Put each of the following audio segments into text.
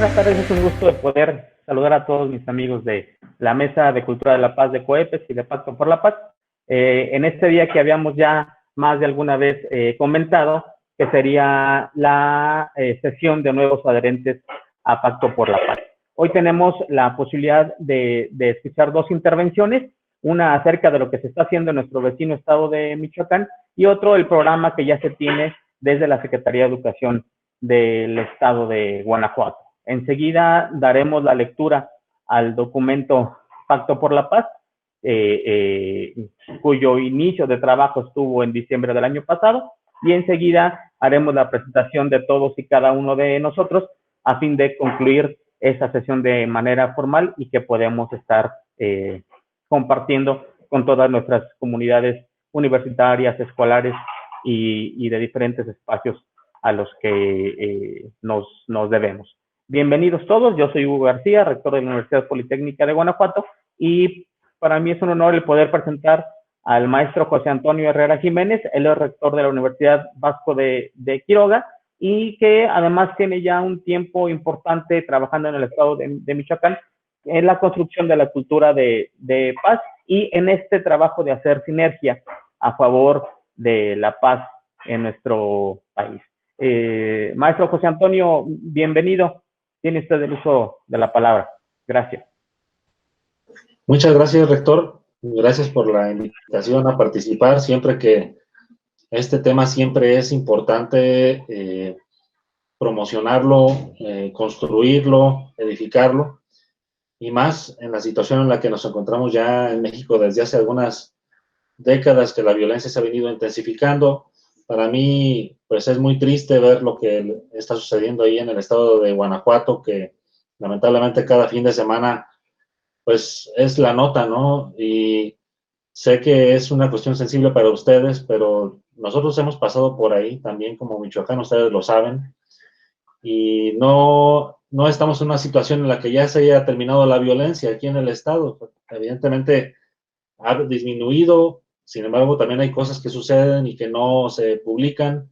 buenas tardes, es un gusto de poder saludar a todos mis amigos de la Mesa de Cultura de la Paz de COEPES y de Pacto por la Paz. En este día que habíamos ya más de alguna vez comentado, que sería la sesión de nuevos adherentes a Pacto por la Paz. Hoy tenemos la posibilidad de escuchar dos intervenciones, una acerca de lo que se está haciendo en nuestro vecino estado de Michoacán y otro el programa que ya se tiene desde la Secretaría de Educación del estado de Guanajuato. Enseguida daremos la lectura al documento Pacto por la Paz, cuyo inicio de trabajo estuvo en diciembre del año pasado, y enseguida haremos la presentación de todos y cada uno de nosotros a fin de concluir esa sesión de manera formal y que podemos estar compartiendo con todas nuestras comunidades universitarias, escolares y de diferentes espacios a los que nos debemos. Bienvenidos todos, yo soy Hugo García, rector de la Universidad Politécnica de Guanajuato, y para mí es un honor el poder presentar al maestro José Antonio Herrera Jiménez. Él es rector de la Universidad Vasco de Quiroga y que además tiene ya un tiempo importante trabajando en el estado de Michoacán en la construcción de la cultura de paz y en este trabajo de hacer sinergia a favor de la paz en nuestro país. Maestro José Antonio, bienvenido. Tiene usted el uso de la palabra. Gracias. Muchas gracias, rector. Gracias por la invitación a participar. Siempre que este tema siempre es importante promocionarlo, construirlo, edificarlo, y más en la situación en la que nos encontramos ya en México desde hace algunas décadas que la violencia se ha venido intensificando. Para mí, pues es muy triste ver lo que está sucediendo ahí en el estado de Guanajuato, que lamentablemente cada fin de semana, pues es la nota, ¿no? Y sé que es una cuestión sensible para ustedes, pero nosotros hemos pasado por ahí también como Michoacán, ustedes lo saben, y no estamos en una situación en la que ya se haya terminado la violencia aquí en el estado. Evidentemente ha disminuido, sin embargo también hay cosas que suceden y que no se publican,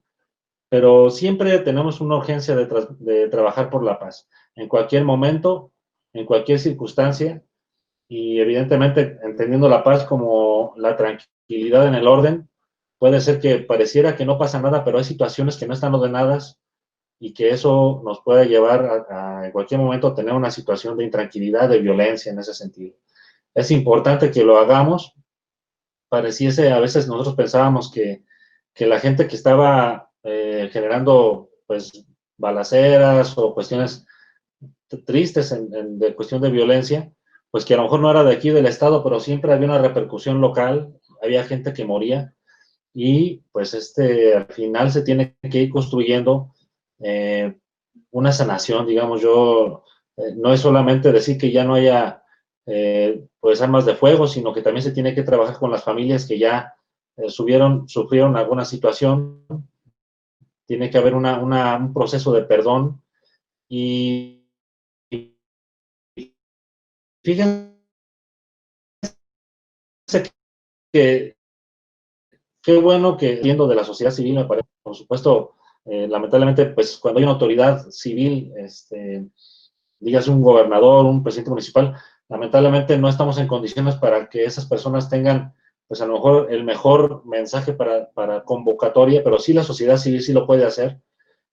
pero siempre tenemos una urgencia de trabajar por la paz, en cualquier momento, en cualquier circunstancia, y evidentemente entendiendo la paz como la tranquilidad en el orden. Puede ser que pareciera que no pasa nada, pero hay situaciones que no están ordenadas y que eso nos puede llevar en cualquier momento a tener una situación de intranquilidad, de violencia en ese sentido. Es importante que lo hagamos. Pareciese, a veces nosotros pensábamos que la gente que estaba generando pues balaceras o cuestiones tristes de cuestión de violencia, pues que a lo mejor no era de aquí del estado, pero siempre había una repercusión local, había gente que moría, y pues al final se tiene que ir construyendo una sanación, digamos. No es solamente decir que ya no haya pues armas de fuego, sino que también se tiene que trabajar con las familias que ya sufrieron alguna situación. Tiene que haber un proceso de perdón. Y fíjense que qué bueno que viendo de la sociedad civil, me parece, por supuesto, lamentablemente, pues cuando hay una autoridad civil, digas un gobernador, un presidente municipal, lamentablemente no estamos en condiciones para que esas personas tengan, pues a lo mejor el mejor mensaje para convocatoria, pero sí la sociedad civil sí lo puede hacer.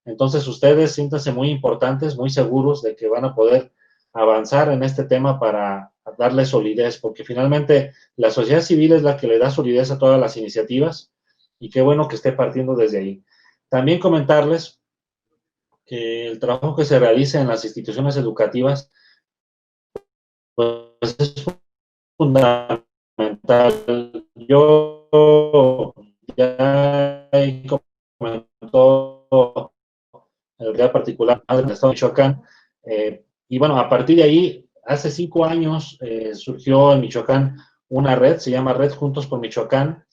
Entonces ustedes siéntanse muy importantes, muy seguros de que van a poder avanzar en este tema para darle solidez, porque finalmente la sociedad civil es la que le da solidez a todas las iniciativas, y qué bueno que esté partiendo desde ahí. También comentarles que el trabajo que se realiza en las instituciones educativas pues es fundamental. Yo ya comentó el día particular del estado de Michoacán, y bueno, a partir de ahí, hace 5 años surgió en Michoacán una red, se llama Red Juntos por Michoacán.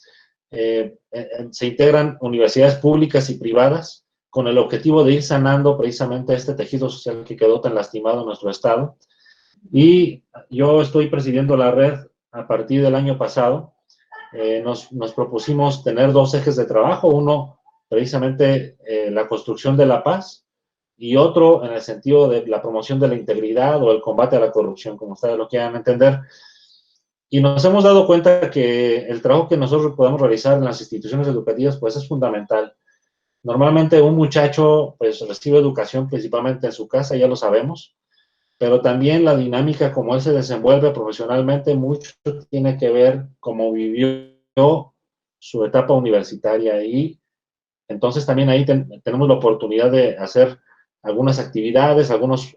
Se integran universidades públicas y privadas con el objetivo de ir sanando precisamente este tejido social que quedó tan lastimado en nuestro estado. Y yo estoy presidiendo la red a partir del año pasado. Nos propusimos tener 2 ejes de trabajo. Uno, precisamente la construcción de la paz, y otro en el sentido de la promoción de la integridad o el combate a la corrupción, como ustedes lo quieran entender. Y nos hemos dado cuenta que el trabajo que nosotros podemos realizar en las instituciones educativas, pues es fundamental. Normalmente un muchacho, pues recibe educación principalmente en su casa, ya lo sabemos, pero también la dinámica como él se desenvuelve profesionalmente mucho tiene que ver cómo vivió su etapa universitaria y entonces también ahí tenemos la oportunidad de hacer algunas actividades, algunos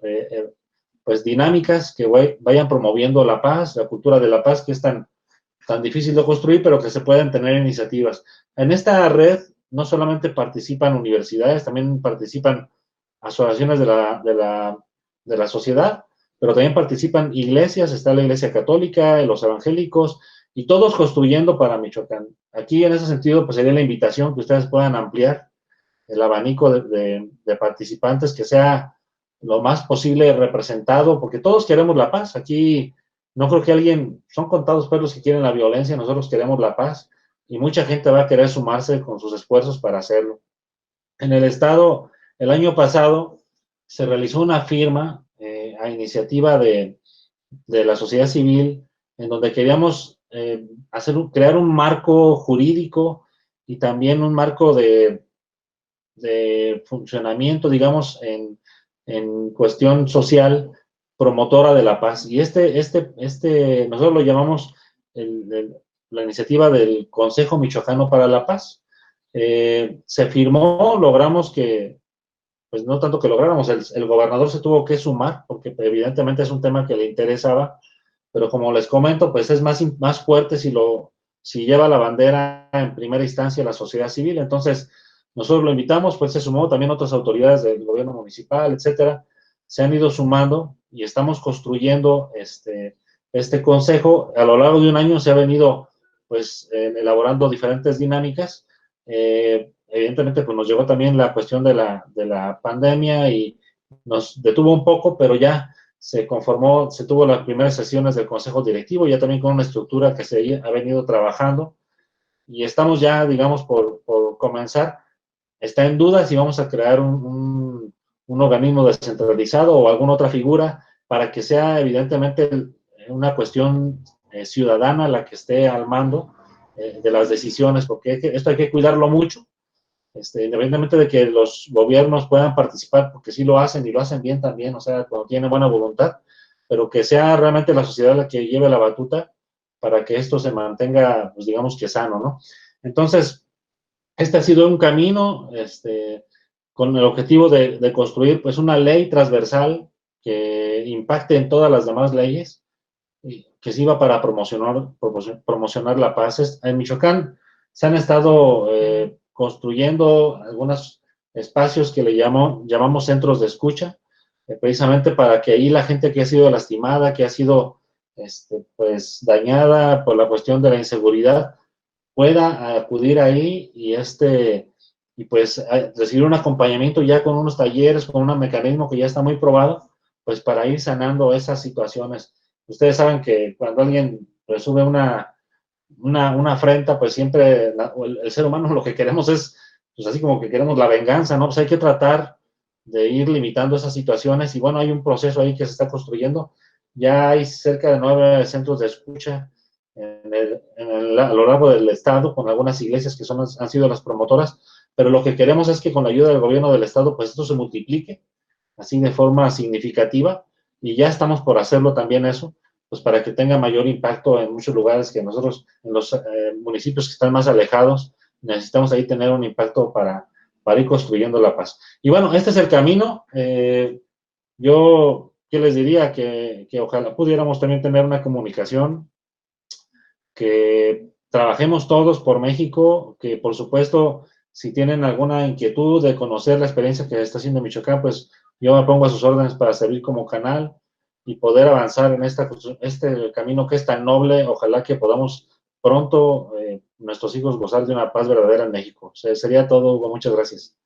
pues dinámicas que vayan promoviendo la paz, la cultura de la paz que es tan difícil de construir, pero que se pueden tener iniciativas. En esta red no solamente participan universidades, también participan asociaciones de la sociedad, pero también participan iglesias, está la Iglesia Católica, los evangélicos, y todos construyendo para Michoacán. Aquí en ese sentido, pues sería la invitación que ustedes puedan ampliar el abanico de participantes, que sea lo más posible representado, porque todos queremos la paz. Aquí no creo que alguien, son contados pues los que quieren la violencia, nosotros queremos la paz y mucha gente va a querer sumarse con sus esfuerzos para hacerlo. En el estado, el año pasado, se realizó una firma a iniciativa de la sociedad civil en donde queríamos crear un marco jurídico y también un marco de funcionamiento, digamos, en cuestión social promotora de la paz. Y nosotros lo llamamos la iniciativa del Consejo Michoacano para la Paz. Se firmó, logramos que, pues no tanto que lográramos, el gobernador se tuvo que sumar, porque evidentemente es un tema que le interesaba, pero como les comento, pues es más fuerte si lleva la bandera en primera instancia la sociedad civil. Entonces, nosotros lo invitamos, pues se sumó también otras autoridades del gobierno municipal, etcétera, se han ido sumando y estamos construyendo este consejo. A lo largo de un año se ha venido, pues, elaborando diferentes dinámicas. Evidentemente, pues nos llegó también la cuestión de la pandemia y nos detuvo un poco, pero ya se tuvo las primeras sesiones del consejo directivo, ya también con una estructura que se ha venido trabajando y estamos ya, digamos, por comenzar. Está en duda si vamos a crear un organismo descentralizado o alguna otra figura para que sea evidentemente una cuestión ciudadana la que esté al mando de las decisiones, porque esto hay que cuidarlo mucho, independientemente de que los gobiernos puedan participar, porque sí lo hacen y lo hacen bien también, o sea, cuando tienen buena voluntad, pero que sea realmente la sociedad la que lleve la batuta para que esto se mantenga, pues digamos que sano, ¿no? Entonces, este ha sido un camino, con el objetivo de construir, pues, una ley transversal que impacte en todas las demás leyes, que sirva para promocionar la paz. En Michoacán se han estado construyendo algunos espacios que llamamos centros de escucha, precisamente para que ahí la gente que ha sido lastimada, que ha sido pues dañada por la cuestión de la inseguridad, pueda acudir ahí y pues recibir un acompañamiento ya con unos talleres, con un mecanismo que ya está muy probado, pues para ir sanando esas situaciones. Ustedes saben que cuando alguien pues, sube una afrenta, pues siempre el ser humano lo que queremos es, pues así como que queremos la venganza, ¿no? Pues hay que tratar de ir limitando esas situaciones y bueno, hay un proceso ahí que se está construyendo. Ya hay cerca de 9 centros de escucha a lo largo del estado, con algunas iglesias que han sido las promotoras, pero lo que queremos es que con la ayuda del gobierno del estado, pues esto se multiplique así de forma significativa y ya estamos por hacerlo también eso, pues para que tenga mayor impacto en muchos lugares que nosotros, en los municipios que están más alejados, necesitamos ahí tener un impacto para ir construyendo la paz. Y bueno, este es el camino. Yo, ¿qué les diría? Que ojalá pudiéramos también tener una comunicación, que trabajemos todos por México, que por supuesto, si tienen alguna inquietud de conocer la experiencia que está haciendo Michoacán, pues yo me pongo a sus órdenes para servir como canal y poder avanzar en este camino que es tan noble. Ojalá que podamos pronto nuestros hijos gozar de una paz verdadera en México. Sería todo, Hugo. Muchas gracias.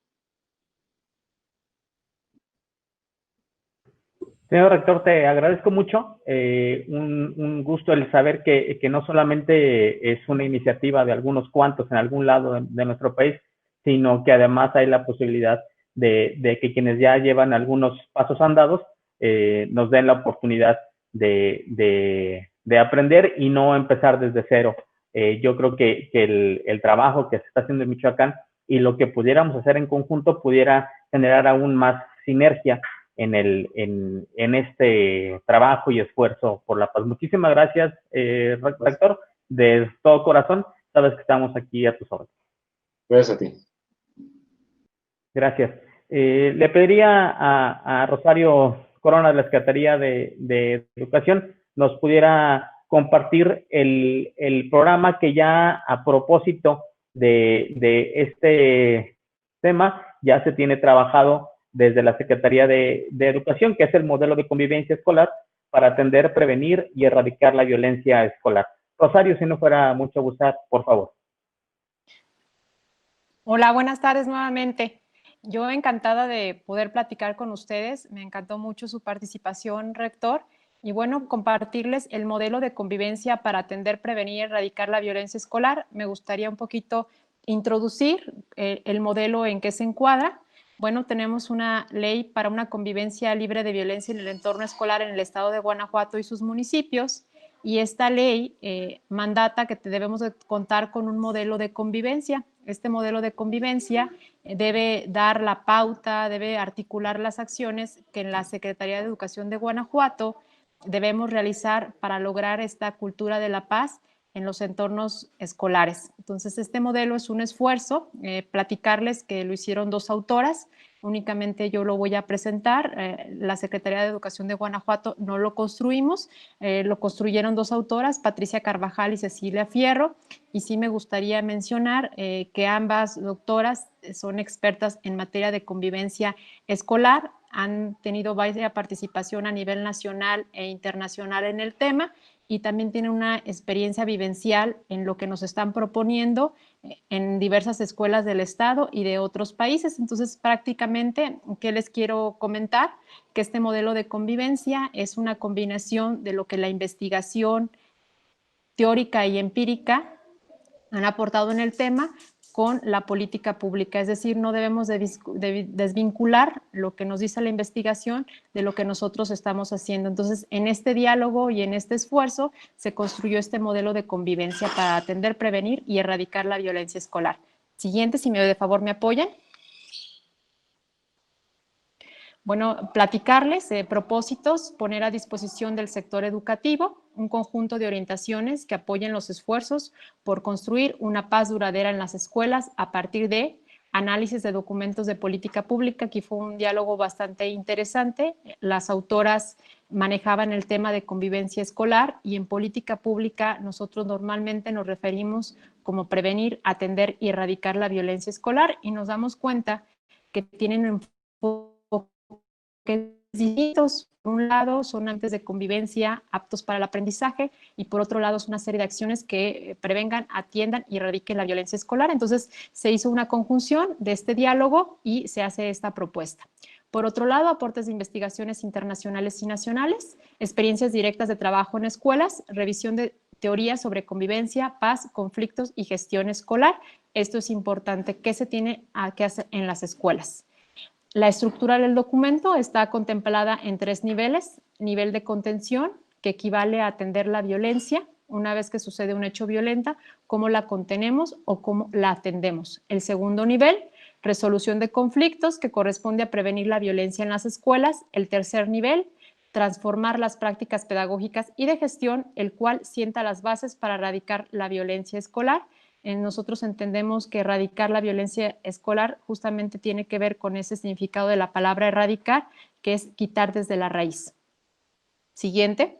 Señor rector, te agradezco mucho. Un gusto el saber que no solamente es una iniciativa de algunos cuantos en algún lado de nuestro país, sino que además hay la posibilidad de que quienes ya llevan algunos pasos andados nos den la oportunidad de aprender y no empezar desde cero. Yo creo que el trabajo que se está haciendo en Michoacán y lo que pudiéramos hacer en conjunto pudiera generar aún más sinergia en este trabajo y esfuerzo por la paz. Muchísimas gracias, rector, de todo corazón. Sabes que estamos aquí a tus órdenes. Gracias a ti. Gracias. Le pediría a Rosario Corona de la Secretaría de Educación nos pudiera compartir el programa que ya a propósito de este tema ya se tiene trabajado desde la Secretaría de Educación, que es el modelo de convivencia escolar para atender, prevenir y erradicar la violencia escolar. Rosario, si no fuera mucho abusar, por favor. Hola, buenas tardes nuevamente. Yo encantada de poder platicar con ustedes. Me encantó mucho su participación, rector. Y bueno, compartirles el modelo de convivencia para atender, prevenir y erradicar la violencia escolar. Me gustaría un poquito introducir el modelo en que se encuadra. Bueno, tenemos una ley para una convivencia libre de violencia en el entorno escolar en el estado de Guanajuato y sus municipios. Y esta ley mandata que debemos de contar con un modelo de convivencia. Este modelo de convivencia debe dar la pauta, debe articular las acciones que en la Secretaría de Educación de Guanajuato debemos realizar para lograr esta cultura de la paz en los entornos escolares. Entonces, este modelo es un esfuerzo. Platicarles que lo hicieron dos autoras, únicamente yo lo voy a presentar. La Secretaría de Educación de Guanajuato no lo construimos, lo construyeron dos autoras, Patricia Carvajal y Cecilia Fierro, y sí me gustaría mencionar que ambas doctoras son expertas en materia de convivencia escolar, han tenido varias participación a nivel nacional e internacional en el tema y también tienen una experiencia vivencial en lo que nos están proponiendo en diversas escuelas del estado y de otros países. Entonces, prácticamente, ¿qué les quiero comentar? Que este modelo de convivencia es una combinación de lo que la investigación teórica y empírica han aportado en el tema con la política pública, es decir, no debemos de desvincular lo que nos dice la investigación de lo que nosotros estamos haciendo. Entonces, en este diálogo y en este esfuerzo se construyó este modelo de convivencia para atender, prevenir y erradicar la violencia escolar. Siguiente, si de favor me apoyan. Bueno, platicarles propósitos, poner a disposición del sector educativo un conjunto de orientaciones que apoyen los esfuerzos por construir una paz duradera en las escuelas a partir de análisis de documentos de política pública. Aquí fue un diálogo bastante interesante. Las autoras manejaban el tema de convivencia escolar y en política pública nosotros normalmente nos referimos como prevenir, atender y erradicar la violencia escolar y nos damos cuenta que tienen enfoque distintos. Por un lado, son agentes de convivencia aptos para el aprendizaje y por otro lado, es una serie de acciones que prevengan, atiendan y erradiquen la violencia escolar. Entonces, se hizo una conjunción de este diálogo y se hace esta propuesta. Por otro lado, aportes de investigaciones internacionales y nacionales, experiencias directas de trabajo en escuelas, revisión de teorías sobre convivencia, paz, conflictos y gestión escolar. Esto es importante. ¿Qué se tiene que hacer en las escuelas? La estructura del documento está contemplada en 3 niveles. Nivel de contención, que equivale a atender la violencia. Una vez que sucede un hecho violento, cómo la contenemos o cómo la atendemos. El segundo nivel, resolución de conflictos, que corresponde a prevenir la violencia en las escuelas. El tercer nivel, transformar las prácticas pedagógicas y de gestión, el cual sienta las bases para erradicar la violencia escolar. Nosotros entendemos que erradicar la violencia escolar justamente tiene que ver con ese significado de la palabra erradicar, que es quitar desde la raíz. Siguiente.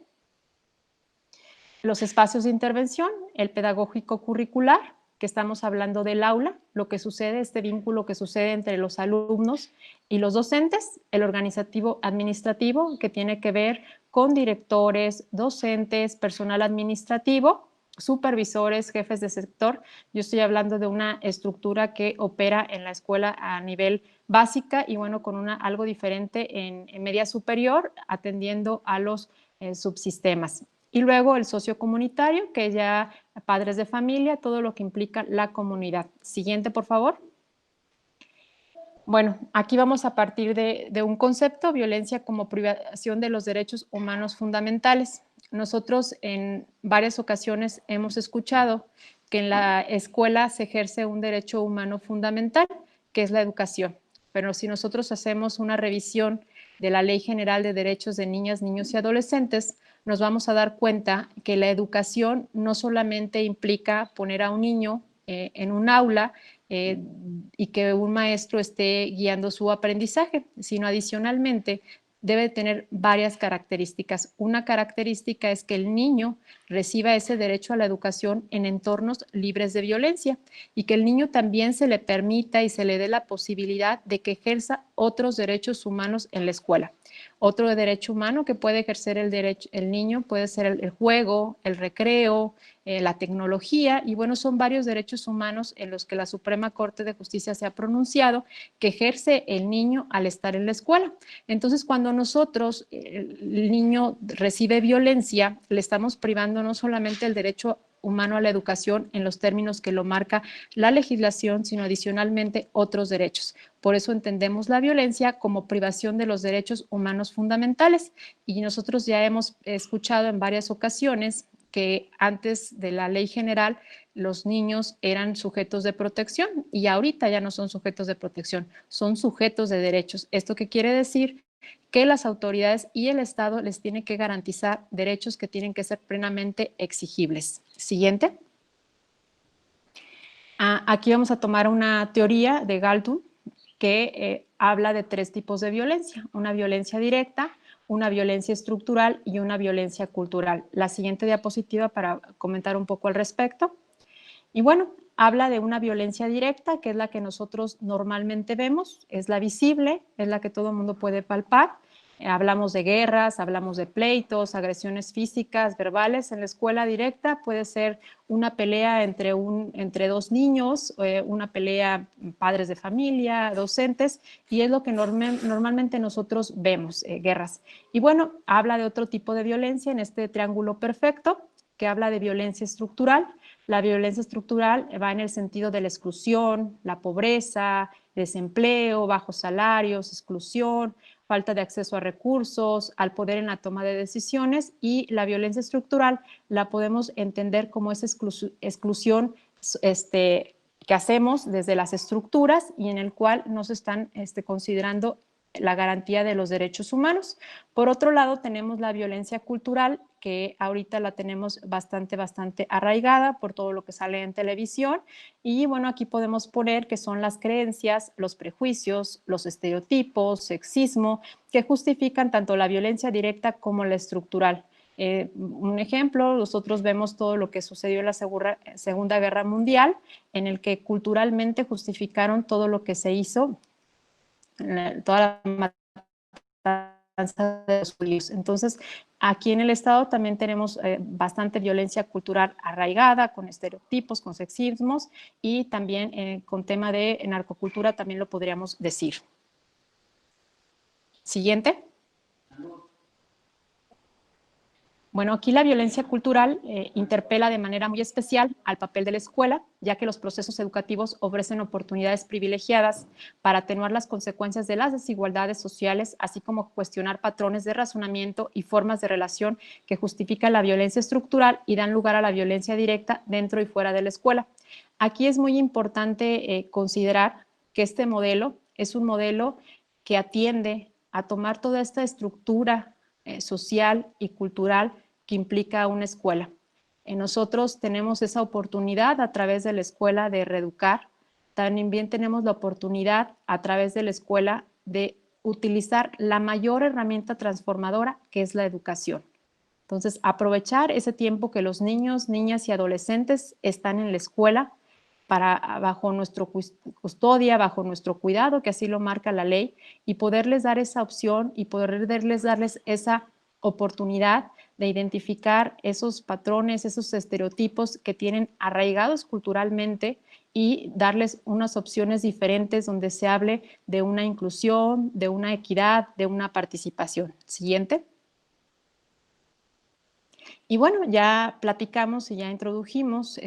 Los espacios de intervención, el pedagógico curricular, que estamos hablando del aula, lo que sucede, este vínculo que sucede entre los alumnos y los docentes, el organizativo administrativo, que tiene que ver con directores, docentes, personal administrativo, supervisores, jefes de sector. Yo estoy hablando de una estructura que opera en la escuela a nivel básica y bueno, con algo diferente en media superior, atendiendo a los subsistemas. Y luego el sociocomunitario, que ya padres de familia, todo lo que implica la comunidad. Siguiente, por favor. Bueno, aquí vamos a partir de un concepto, violencia como privación de los derechos humanos fundamentales. Nosotros en varias ocasiones hemos escuchado que en la escuela se ejerce un derecho humano fundamental, que es la educación. Pero si nosotros hacemos una revisión de la Ley General de Derechos de Niñas, Niños y Adolescentes, nos vamos a dar cuenta que la educación no solamente implica poner a un niño en un aula y que un maestro esté guiando su aprendizaje, sino adicionalmente debe tener varias características. Una característica es que el niño reciba ese derecho a la educación en entornos libres de violencia y que el niño también se le permita y se le dé la posibilidad de que ejerza otros derechos humanos en la escuela. Otro derecho humano que puede ejercer el niño puede ser el juego, el recreo, la tecnología, y bueno, son varios derechos humanos en los que la Suprema Corte de Justicia se ha pronunciado que ejerce el niño al estar en la escuela. Entonces, cuando nosotros, el niño recibe violencia, le estamos privando no solamente el derecho humano a la educación en los términos que lo marca la legislación, sino adicionalmente otros derechos. Por eso entendemos la violencia como privación de los derechos humanos fundamentales. Y nosotros ya hemos escuchado en varias ocasiones que antes de la ley general los niños eran sujetos de protección y ahorita ya no son sujetos de protección, son sujetos de derechos. ¿Esto qué quiere decir? Que las autoridades y el Estado les tienen que garantizar derechos que tienen que ser plenamente exigibles. Siguiente. Aquí vamos a tomar una teoría de Galton que habla de 3 tipos de violencia, una violencia directa, una violencia estructural y una violencia cultural. La siguiente diapositiva para comentar un poco al respecto. Y bueno, habla de una violencia directa, que es la que nosotros normalmente vemos, es la visible, es la que todo el mundo puede palpar. Hablamos de guerras, hablamos de pleitos, agresiones físicas, verbales. En la escuela directa puede ser una pelea entre dos niños, una pelea padres de familia, docentes, y es lo que normalmente nosotros vemos, guerras. Y bueno, habla de otro tipo de violencia en este triángulo perfecto, que habla de violencia estructural. La violencia estructural va en el sentido de la exclusión, la pobreza, desempleo, bajos salarios, exclusión, falta de acceso a recursos, al poder en la toma de decisiones, y la violencia estructural la podemos entender como esa exclusión que hacemos desde las estructuras y en el cual no se están considerando la garantía de los derechos humanos. Por otro lado, tenemos la violencia cultural, que ahorita la tenemos bastante arraigada por todo lo que sale en televisión. Y bueno, aquí podemos poner que son las creencias, los prejuicios, los estereotipos, sexismo, que justifican tanto la violencia directa como la estructural. Un ejemplo, nosotros vemos todo lo que sucedió en la Segunda Guerra Mundial, en el que culturalmente justificaron todo lo que se hizo, toda la matanza de los judíos. Entonces, aquí en el Estado también tenemos bastante violencia cultural arraigada, con estereotipos, con sexismos, y también con tema de narcocultura también lo podríamos decir. Siguiente. Bueno, aquí la violencia cultural interpela de manera muy especial al papel de la escuela, ya que los procesos educativos ofrecen oportunidades privilegiadas para atenuar las consecuencias de las desigualdades sociales, así como cuestionar patrones de razonamiento y formas de relación que justifican la violencia estructural y dan lugar a la violencia directa dentro y fuera de la escuela. Aquí es muy importante considerar que este modelo es un modelo que atiende a tomar toda esta estructura social y cultural que implica una escuela. Nosotros tenemos esa oportunidad a través de la escuela de reeducar, también tenemos la oportunidad a través de la escuela de utilizar la mayor herramienta transformadora, que es la educación. Entonces, aprovechar ese tiempo que los niños, niñas y adolescentes están en la escuela bajo nuestra custodia, bajo nuestro cuidado, que así lo marca la ley, y poderles dar esa opción y poderles darles esa oportunidad de identificar esos patrones, esos estereotipos que tienen arraigados culturalmente y darles unas opciones diferentes donde se hable de una inclusión, de una equidad, de una participación. Siguiente. Y bueno, ya platicamos y ya introdujimos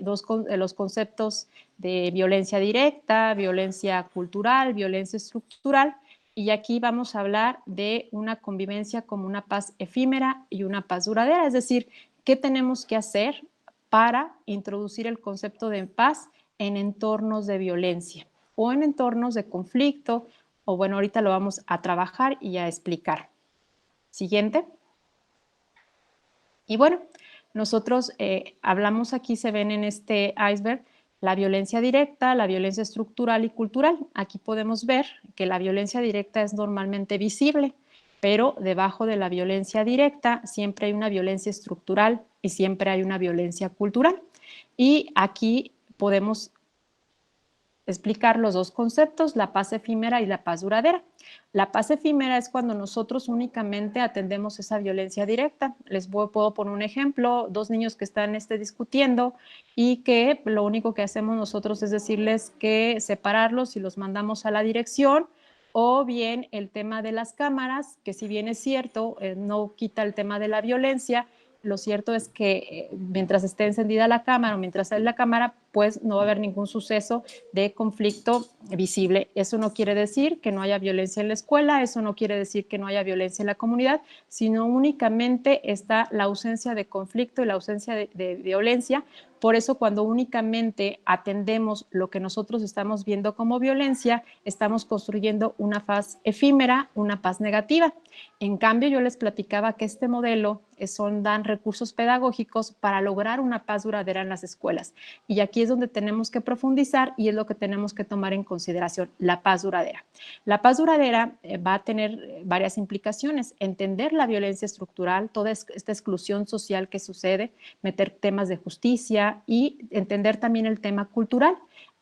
los conceptos de violencia directa, violencia cultural, violencia estructural, y aquí vamos a hablar de una convivencia como una paz efímera y una paz duradera, es decir, ¿qué tenemos que hacer para introducir el concepto de paz en entornos de violencia o en entornos de conflicto? O bueno, ahorita lo vamos a trabajar y a explicar. Siguiente. Y bueno, nosotros hablamos aquí, se ven en este iceberg, la violencia directa, la violencia estructural y cultural. Aquí podemos ver que la violencia directa es normalmente visible, pero debajo de la violencia directa siempre hay una violencia estructural y siempre hay una violencia cultural. Y aquí podemos explicar los dos conceptos, la paz efímera y la paz duradera. La paz efímera es cuando nosotros únicamente atendemos esa violencia directa. Puedo poner un ejemplo, dos niños que están discutiendo y que lo único que hacemos nosotros es decirles que separarlos y los mandamos a la dirección, o bien el tema de las cámaras, que si bien es cierto, no quita el tema de la violencia. Lo cierto es que mientras esté encendida la cámara o mientras sale la cámara, pues no va a haber ningún suceso de conflicto visible. Eso no quiere decir que no haya violencia en la escuela, eso no quiere decir que no haya violencia en la comunidad, sino únicamente está la ausencia de conflicto y la ausencia de violencia. Por eso, cuando únicamente atendemos lo que nosotros estamos viendo como violencia, estamos construyendo una paz efímera, una paz negativa. En cambio, yo les platicaba que este modelo dan recursos pedagógicos para lograr una paz duradera en las escuelas. Y aquí es donde tenemos que profundizar y es lo que tenemos que tomar en consideración, la paz duradera. La paz duradera va a tener varias implicaciones: entender la violencia estructural, toda esta exclusión social que sucede, meter temas de justicia y entender también el tema cultural,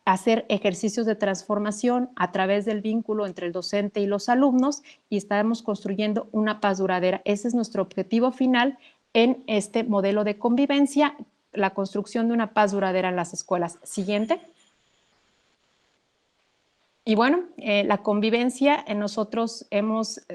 hacer ejercicios de transformación a través del vínculo entre el docente y los alumnos, y estamos construyendo una paz duradera. Ese es nuestro objetivo final en este modelo de convivencia, la construcción de una paz duradera en las escuelas. Siguiente. Y bueno, la convivencia en nosotros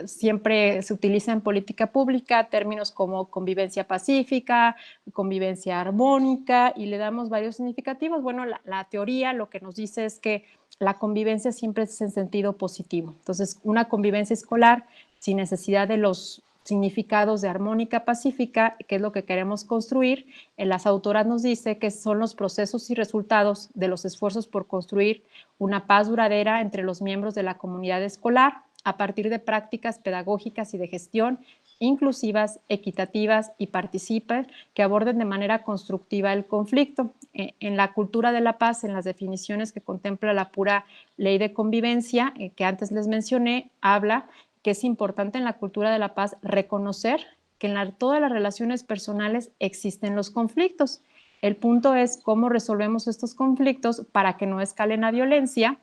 siempre se utiliza en política pública términos como convivencia pacífica, convivencia armónica, y le damos varios significativos. Bueno, la teoría lo que nos dice es que la convivencia siempre es en sentido positivo. Entonces, una convivencia escolar sin necesidad de los significados de armónica pacífica, que es lo que queremos construir. Las autoras nos dice que son los procesos y resultados de los esfuerzos por construir una paz duradera entre los miembros de la comunidad escolar a partir de prácticas pedagógicas y de gestión inclusivas, equitativas y participativas que aborden de manera constructiva el conflicto. En la cultura de la paz, en las definiciones que contempla la pura ley de convivencia que antes les mencioné, habla que es importante en la cultura de la paz reconocer que en todas las relaciones personales existen los conflictos. El punto es cómo resolvemos estos conflictos para que no escalen a violencia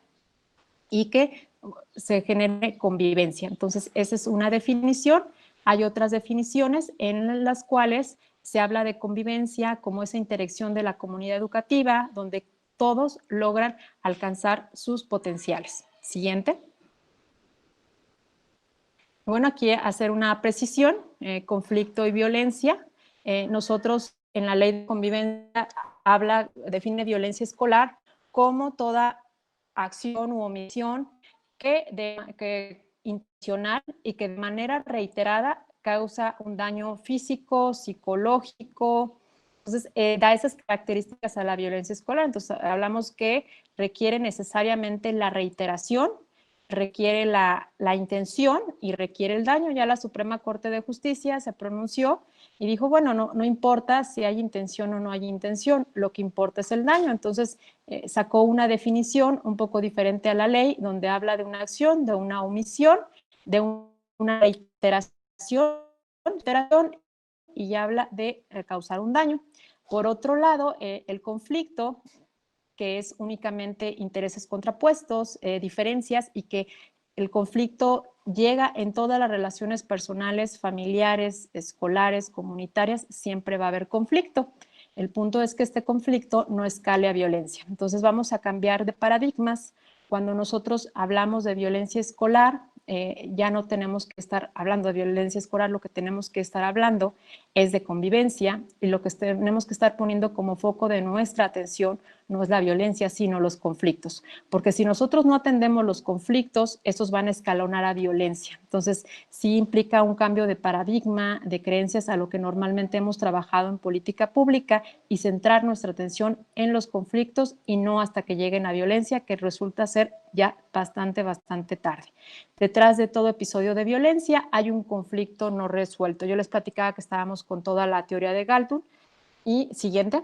y que se genere convivencia. Entonces, esa es una definición. Hay otras definiciones en las cuales se habla de convivencia como esa interacción de la comunidad educativa, donde todos logran alcanzar sus potenciales. Siguiente. Bueno, aquí hacer una precisión, conflicto y violencia. Nosotros en la ley de convivencia define violencia escolar como toda acción u omisión que intencional y que de manera reiterada causa un daño físico, psicológico. Entonces, da esas características a la violencia escolar. Entonces, hablamos que requiere necesariamente la reiteración, requiere la intención y requiere el daño. Ya la Suprema Corte de Justicia se pronunció y dijo, bueno, no importa si hay intención o no hay intención, lo que importa es el daño. Entonces, sacó una definición un poco diferente a la ley, donde habla de una acción, de una omisión, de una reiteración, y habla de causar un daño. Por otro lado, el conflicto, que es únicamente intereses contrapuestos, diferencias, y que el conflicto llega en todas las relaciones personales, familiares, escolares, comunitarias, siempre va a haber conflicto. El punto es que este conflicto no escale a violencia. Entonces vamos a cambiar de paradigmas. Cuando nosotros hablamos de violencia escolar, ya no tenemos que estar hablando de violencia escolar, lo que tenemos que estar hablando es de convivencia, y lo que tenemos que estar poniendo como foco de nuestra atención no es la violencia, sino los conflictos, porque si nosotros no atendemos los conflictos, estos van a escalonar a violencia. Entonces, sí implica un cambio de paradigma, de creencias a lo que normalmente hemos trabajado en política pública, y centrar nuestra atención en los conflictos y no hasta que lleguen a violencia, que resulta ser ya bastante tarde. Detrás de todo episodio de violencia hay un conflicto no resuelto. Yo les platicaba que estábamos con toda la teoría de Galton. Y siguiente.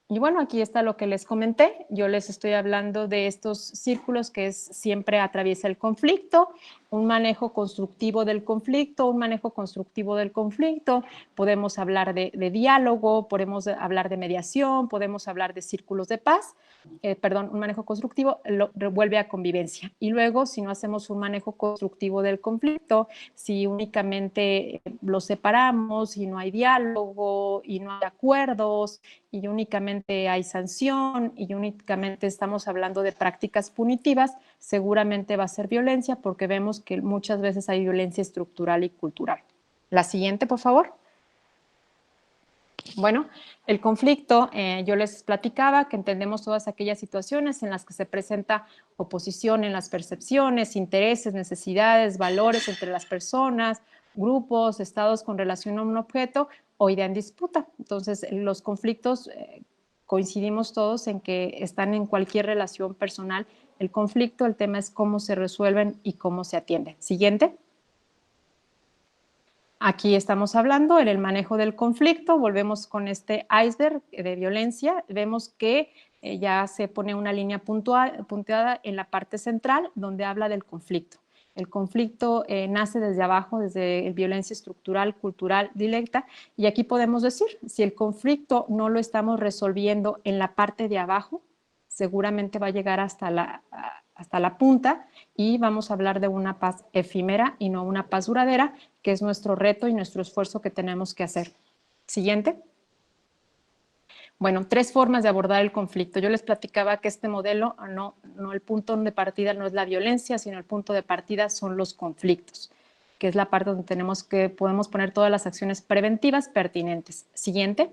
Y bueno, aquí está lo que les comenté. Yo les estoy hablando de estos círculos que siempre atraviesa el conflicto, un manejo constructivo del conflicto, un manejo constructivo del conflicto. Podemos hablar de diálogo, podemos hablar de mediación, podemos hablar de círculos de paz. Un manejo constructivo lo revuelve a convivencia. Y luego, si no hacemos un manejo constructivo del conflicto, si únicamente lo separamos, si no hay diálogo y no hay acuerdos, y únicamente hay sanción y únicamente estamos hablando de prácticas punitivas, seguramente va a ser violencia, porque vemos que muchas veces hay violencia estructural y cultural. La siguiente, por favor. Bueno, el conflicto, yo les platicaba que entendemos todas aquellas situaciones en las que se presenta oposición en las percepciones, intereses, necesidades, valores entre las personas, grupos, estados con relación a un objeto o idea en disputa. Entonces, los conflictos coincidimos todos en que están en cualquier relación personal. El conflicto, el tema es cómo se resuelven y cómo se atienden. Siguiente. Aquí estamos hablando en el manejo del conflicto, volvemos con este iceberg de violencia, vemos que ya se pone una línea punteada en la parte central donde habla del conflicto. El conflicto nace desde abajo, desde violencia estructural, cultural, directa, y aquí podemos decir, si el conflicto no lo estamos resolviendo en la parte de abajo, seguramente va a llegar hasta la punta, y vamos a hablar de una paz efímera y no una paz duradera, que es nuestro reto y nuestro esfuerzo que tenemos que hacer. Siguiente. Bueno, 3 formas de abordar el conflicto. Yo les platicaba que este modelo, no el punto de partida no es la violencia, sino el punto de partida son los conflictos, que es la parte donde podemos poner todas las acciones preventivas pertinentes. Siguiente.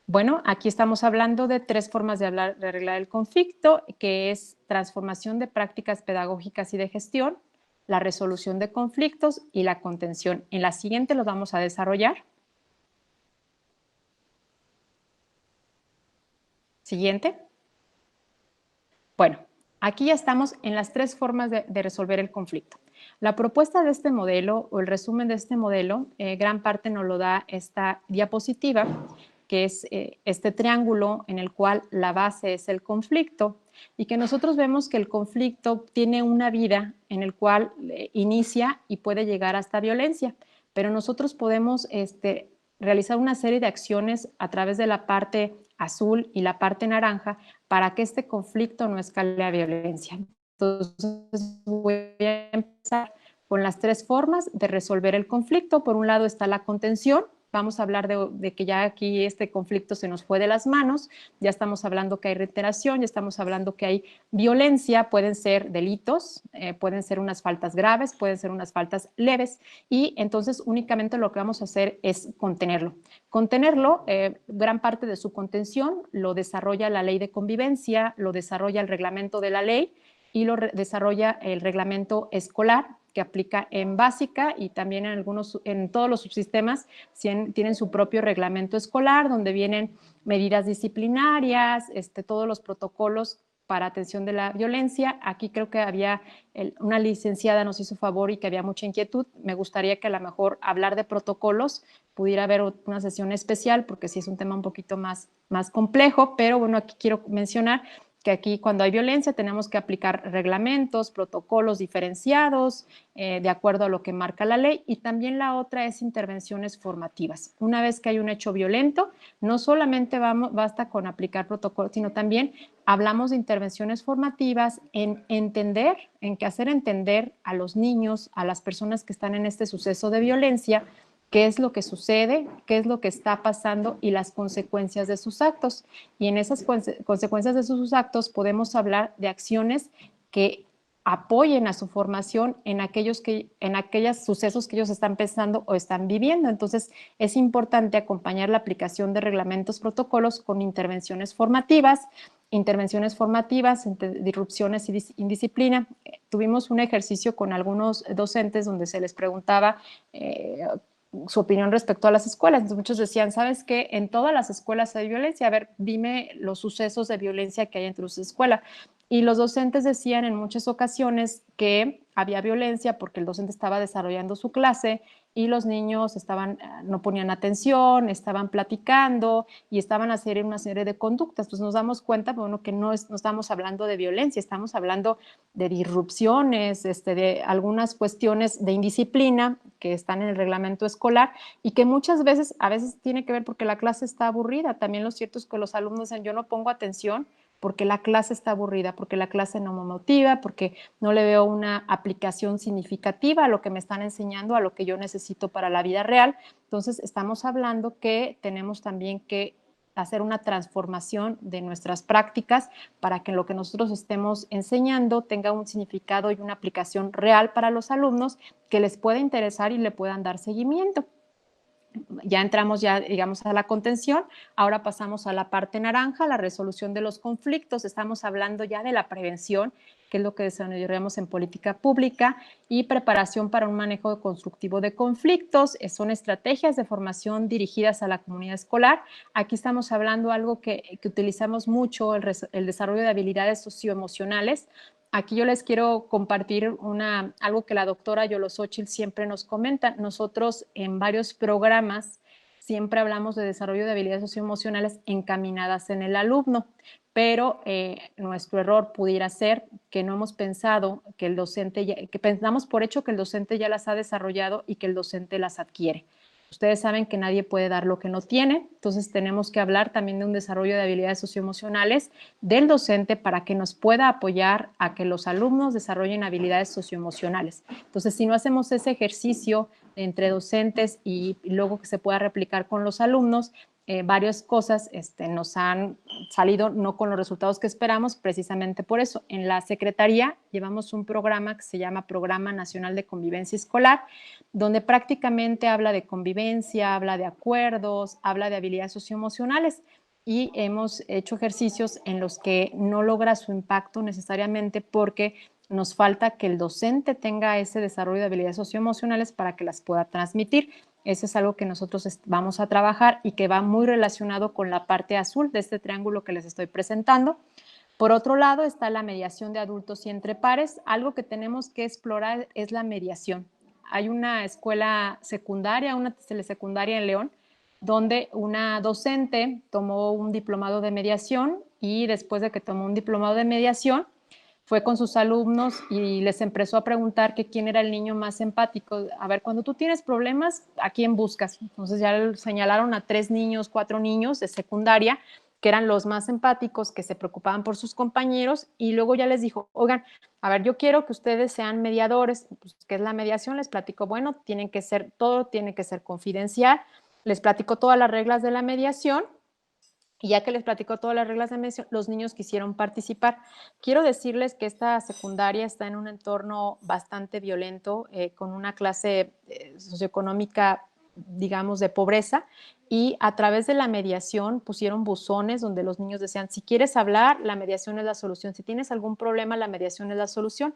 Bueno, aquí estamos hablando de 3 formas de arreglar el conflicto, que es transformación de prácticas pedagógicas y de gestión, la resolución de conflictos y la contención. En la siguiente lo vamos a desarrollar. Siguiente. Bueno, aquí ya estamos en las 3 formas de resolver el conflicto. La propuesta de este modelo, o el resumen de este modelo, gran parte nos lo da esta diapositiva, que es este triángulo en el cual la base es el conflicto, y que nosotros vemos que el conflicto tiene una vida en el cual inicia y puede llegar hasta violencia, pero nosotros podemos realizar una serie de acciones a través de la parte azul y la parte naranja para que este conflicto no escale a violencia. Entonces voy a empezar con las 3 formas de resolver el conflicto. Por un lado está la contención. Vamos a hablar de que ya aquí este conflicto se nos fue de las manos, ya estamos hablando que hay reiteración, ya estamos hablando que hay violencia, pueden ser delitos, pueden ser unas faltas graves, pueden ser unas faltas leves, y entonces únicamente lo que vamos a hacer es contenerlo. Contenerlo, gran parte de su contención lo desarrolla la ley de convivencia, lo desarrolla el reglamento de la ley y lo desarrolla el reglamento escolar, que aplica en básica, y también en todos los subsistemas tienen su propio reglamento escolar, donde vienen medidas disciplinarias, todos los protocolos para atención de la violencia. Aquí creo que había una licenciada nos hizo favor y que había mucha inquietud. Me gustaría que a lo mejor hablar de protocolos pudiera haber una sesión especial, porque sí es un tema un poquito más complejo, pero bueno, aquí quiero mencionar que aquí cuando hay violencia tenemos que aplicar reglamentos, protocolos diferenciados, de acuerdo a lo que marca la ley, y también la otra es intervenciones formativas. Una vez que hay un hecho violento, no solamente basta con aplicar protocolos, sino también hablamos de intervenciones formativas en que hacer entender a los niños, a las personas que están en este suceso de violencia, qué es lo que sucede, qué es lo que está pasando y las consecuencias de sus actos. Y en esas consecuencias de sus actos podemos hablar de acciones que apoyen a su formación en aquellos sucesos que ellos están pensando o están viviendo. Entonces, es importante acompañar la aplicación de reglamentos, protocolos con intervenciones formativas entre disrupciones y indisciplina. Tuvimos un ejercicio con algunos docentes donde se les preguntaba su opinión respecto a las escuelas. Entonces, muchos decían, ¿sabes qué? En todas las escuelas hay violencia. A ver, dime los sucesos de violencia que hay entre tus escuelas. Y los docentes decían en muchas ocasiones que había violencia porque el docente estaba desarrollando su clase y los niños no ponían atención, estaban platicando y estaban haciendo una serie de conductas. Pues nos damos cuenta, bueno, que no estamos hablando de violencia, estamos hablando de disrupciones, de algunas cuestiones de indisciplina que están en el reglamento escolar y que a veces tiene que ver porque la clase está aburrida. También lo cierto es que los alumnos dicen, yo no pongo atención porque la clase está aburrida, porque la clase no me motiva, porque no le veo una aplicación significativa a lo que me están enseñando, a lo que yo necesito para la vida real. Entonces, estamos hablando que tenemos también que hacer una transformación de nuestras prácticas para que lo que nosotros estemos enseñando tenga un significado y una aplicación real para los alumnos que les pueda interesar y le puedan dar seguimiento. Ya entramos digamos, a la contención, ahora pasamos a la parte naranja, la resolución de los conflictos, estamos hablando ya de la prevención, que es lo que desarrollamos en política pública, y preparación para un manejo constructivo de conflictos, son estrategias de formación dirigidas a la comunidad escolar. Aquí estamos hablando de algo que utilizamos mucho, el desarrollo de habilidades socioemocionales. Aquí yo les quiero compartir algo que la doctora Yoloxóchitl siempre nos comenta. Nosotros en varios programas siempre hablamos de desarrollo de habilidades socioemocionales encaminadas en el alumno, pero nuestro error pudiera ser que no hemos pensado que que pensamos por hecho que el docente ya las ha desarrollado y que el docente las adquiere. Ustedes saben que nadie puede dar lo que no tiene, entonces tenemos que hablar también de un desarrollo de habilidades socioemocionales del docente para que nos pueda apoyar a que los alumnos desarrollen habilidades socioemocionales. Entonces, si no hacemos ese ejercicio entre docentes y luego que se pueda replicar con los alumnos, varias cosas nos han salido no con los resultados que esperamos, precisamente por eso. En la Secretaría llevamos un programa que se llama Programa Nacional de Convivencia Escolar, donde prácticamente habla de convivencia, habla de acuerdos, habla de habilidades socioemocionales y hemos hecho ejercicios en los que no logra su impacto necesariamente porque nos falta que el docente tenga ese desarrollo de habilidades socioemocionales para que las pueda transmitir. Eso es algo que nosotros vamos a trabajar y que va muy relacionado con la parte azul de este triángulo que les estoy presentando. Por otro lado está la mediación de adultos y entre pares. Algo que tenemos que explorar es la mediación. Hay una escuela secundaria, una telesecundaria en León, donde una docente tomó un diplomado de mediación y después de que tomó un diplomado de mediación, fue con sus alumnos y les empezó a preguntar que quién era el niño más empático. A ver, cuando tú tienes problemas, ¿a quién buscas? Entonces ya señalaron a 3 niños, 4 niños de secundaria, que eran los más empáticos, que se preocupaban por sus compañeros, y luego ya les dijo, oigan, a ver, yo quiero que ustedes sean mediadores. Pues, ¿qué es la mediación? Les platico, bueno, todo tiene que ser confidencial. Les platico todas las reglas de la mediación. Y ya que les platico todas las reglas de mediación, los niños quisieron participar. Quiero decirles que esta secundaria está en un entorno bastante violento, con una clase socioeconómica, digamos, de pobreza, y a través de la mediación pusieron buzones donde los niños decían, si quieres hablar, la mediación es la solución, si tienes algún problema, la mediación es la solución,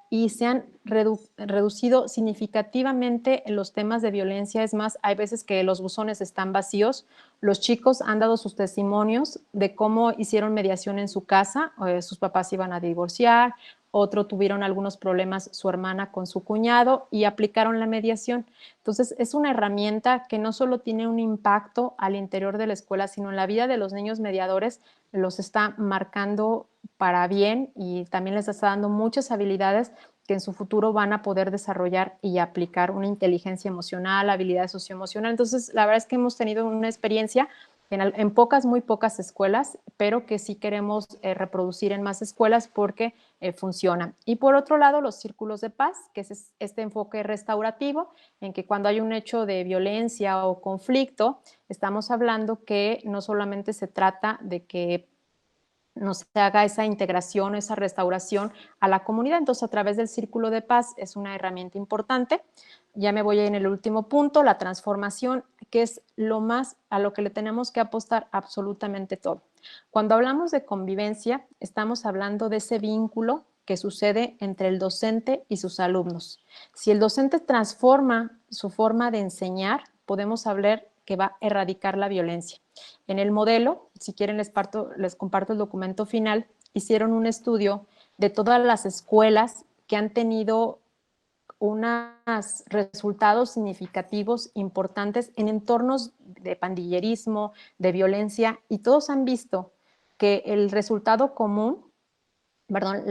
y se han reducido significativamente los temas de violencia. Es más, hay veces que los buzones están vacíos. Los chicos han dado sus testimonios de cómo hicieron mediación en su casa, sus papás iban a divorciar, otro tuvieron algunos problemas su hermana con su cuñado y aplicaron la mediación. Entonces, es una herramienta que no solo tiene un impacto al interior de la escuela, sino en la vida de los niños mediadores, los está marcando para bien y también les está dando muchas habilidades que en su futuro van a poder desarrollar y aplicar una inteligencia emocional, habilidades socioemocionales. Entonces, la verdad es que hemos tenido una experiencia en pocas, muy pocas escuelas, pero que sí queremos reproducir en más escuelas porque funciona. Y por otro lado, los círculos de paz, que es este enfoque restaurativo, en que cuando hay un hecho de violencia o conflicto, estamos hablando que no solamente se trata de que no se haga esa integración, esa restauración a la comunidad. Entonces, a través del círculo de paz es una herramienta importante. Ya me voy en el último punto, la transformación, que es lo más a lo que le tenemos que apostar absolutamente todo. Cuando hablamos de convivencia, estamos hablando de ese vínculo que sucede entre el docente y sus alumnos. Si el docente transforma su forma de enseñar, podemos hablar que va a erradicar la violencia. En el modelo, si quieren les comparto el documento final, hicieron un estudio de todas las escuelas que han tenido unos resultados significativos importantes en entornos de pandillerismo, de violencia, y todos han visto que el resultado común, perdón,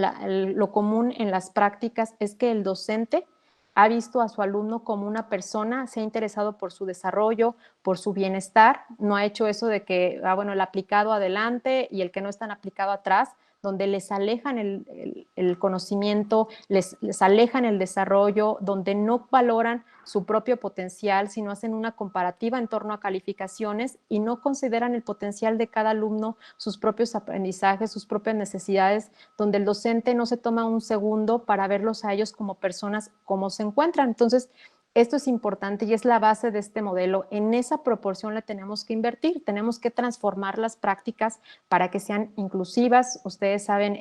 lo común en las prácticas es que el docente ha visto a su alumno como una persona, se ha interesado por su desarrollo, por su bienestar, no ha hecho eso de que, bueno, el aplicado adelante y el que no es tan aplicado atrás, donde les alejan el conocimiento, les alejan el desarrollo, donde no valoran su propio potencial, sino hacen una comparativa en torno a calificaciones y no consideran el potencial de cada alumno, sus propios aprendizajes, sus propias necesidades, donde el docente no se toma un segundo para verlos a ellos como personas, cómo se encuentran. Entonces, esto es importante y es la base de este modelo. En esa proporción le tenemos que invertir, tenemos que transformar las prácticas para que sean inclusivas. Ustedes saben,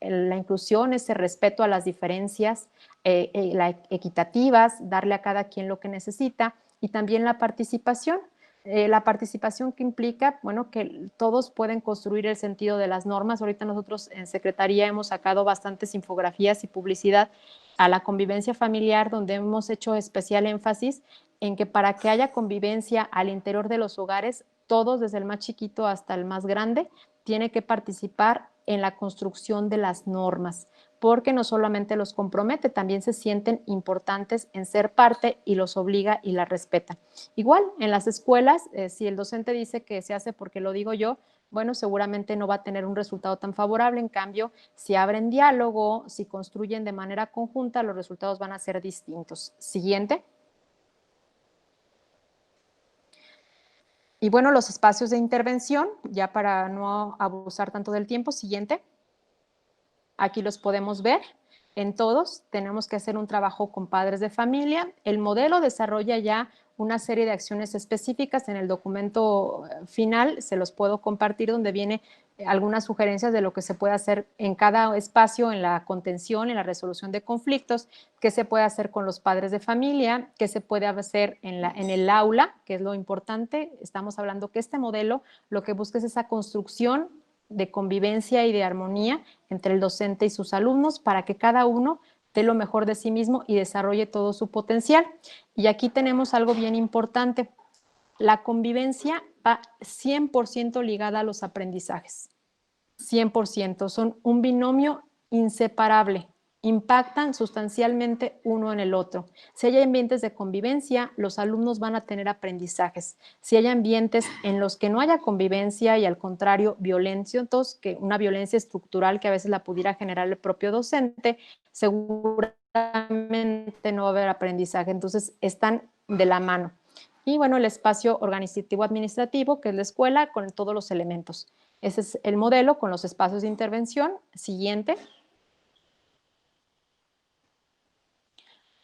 la inclusión, ese respeto a las diferencias, equitativas, darle a cada quien lo que necesita, y también la participación. La participación que implica, bueno, que todos pueden construir el sentido de las normas. Ahorita nosotros en Secretaría hemos sacado bastantes infografías y publicidad a la convivencia familiar, donde hemos hecho especial énfasis en que para que haya convivencia al interior de los hogares, todos, desde el más chiquito hasta el más grande, tiene que participar en la construcción de las normas, porque no solamente los compromete, también se sienten importantes en ser parte y los obliga y las respeta. Igual, en las escuelas, si el docente dice que se hace porque lo digo yo, bueno, seguramente no va a tener un resultado tan favorable. En cambio, si abren diálogo, si construyen de manera conjunta, los resultados van a ser distintos. Siguiente. Y bueno, los espacios de intervención, ya para no abusar tanto del tiempo. Siguiente. Aquí los podemos ver. En todos tenemos que hacer un trabajo con padres de familia. El modelo desarrolla ya una serie de acciones específicas. En el documento final se los puedo compartir, donde viene algunas sugerencias de lo que se puede hacer en cada espacio, en la contención, en la resolución de conflictos, qué se puede hacer con los padres de familia, qué se puede hacer en el aula, que es lo importante. Estamos hablando que este modelo lo que busca es esa construcción de convivencia y de armonía entre el docente y sus alumnos para que cada uno dé lo mejor de sí mismo y desarrolle todo su potencial. Y aquí tenemos algo bien importante. La convivencia va 100% ligada a los aprendizajes. 100%. Son un binomio inseparable. Impactan sustancialmente uno en el otro. Si hay ambientes de convivencia, los alumnos van a tener aprendizajes. Si hay ambientes en los que no haya convivencia y al contrario violentos, que una violencia estructural que a veces la pudiera generar el propio docente, seguramente no va a haber aprendizaje. Entonces están de la mano. Y bueno, el espacio organizativo administrativo, que es la escuela, con todos los elementos. Ese es el modelo con los espacios de intervención. Siguiente.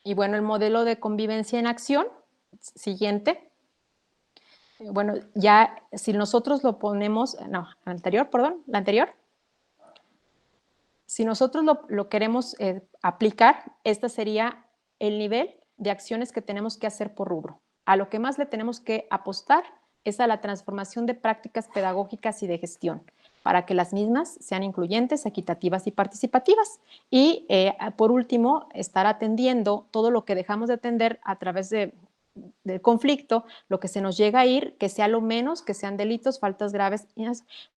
Y bueno, el modelo de convivencia en acción. Siguiente. Bueno, ya si nosotros lo ponemos, no, la anterior. Si nosotros lo queremos aplicar, este sería el nivel de acciones que tenemos que hacer por rubro. A lo que más le tenemos que apostar es a la transformación de prácticas pedagógicas y de gestión, para que las mismas sean incluyentes, equitativas y participativas. Y por último, estar atendiendo todo lo que dejamos de atender a través de del conflicto, lo que se nos llega a ir, que sea lo menos, que sean delitos, faltas graves. Y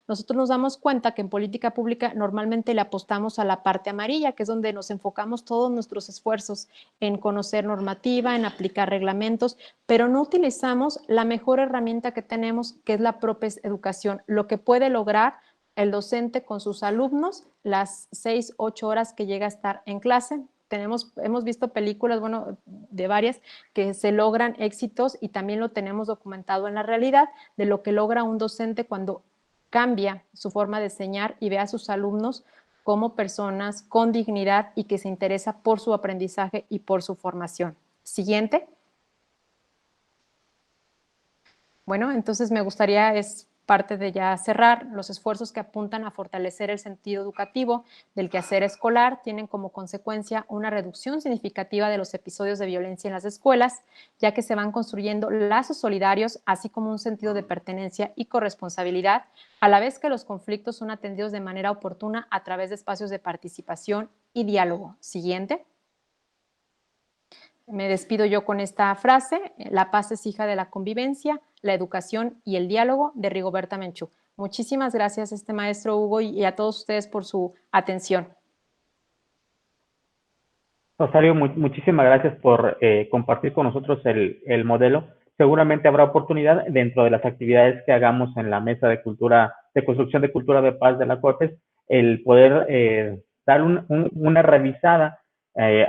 nosotros nos damos cuenta que en política pública normalmente le apostamos a la parte amarilla, que es donde nos enfocamos todos nuestros esfuerzos en conocer normativa, en aplicar reglamentos, pero no utilizamos la mejor herramienta que tenemos, que es la propia educación, lo que puede lograr el docente con sus alumnos las 6, 8 horas que llega a estar en clase. Hemos visto películas, bueno, de varias, que se logran éxitos y también lo tenemos documentado en la realidad de lo que logra un docente cuando cambia su forma de enseñar y ve a sus alumnos como personas con dignidad y que se interesa por su aprendizaje y por su formación. Siguiente. Bueno, entonces me gustaría, es parte de ya cerrar, los esfuerzos que apuntan a fortalecer el sentido educativo del quehacer escolar tienen como consecuencia una reducción significativa de los episodios de violencia en las escuelas, ya que se van construyendo lazos solidarios, así como un sentido de pertenencia y corresponsabilidad, a la vez que los conflictos son atendidos de manera oportuna a través de espacios de participación y diálogo. Siguiente. Me despido yo con esta frase: la paz es hija de la convivencia, la educación y el diálogo, de Rigoberta Menchú. Muchísimas gracias, maestro Hugo, y a todos ustedes por su atención. Rosario, muchísimas gracias por compartir con nosotros el modelo. Seguramente habrá oportunidad dentro de las actividades que hagamos en la mesa de cultura, de construcción de cultura de paz de la COEPES, el poder dar una revisada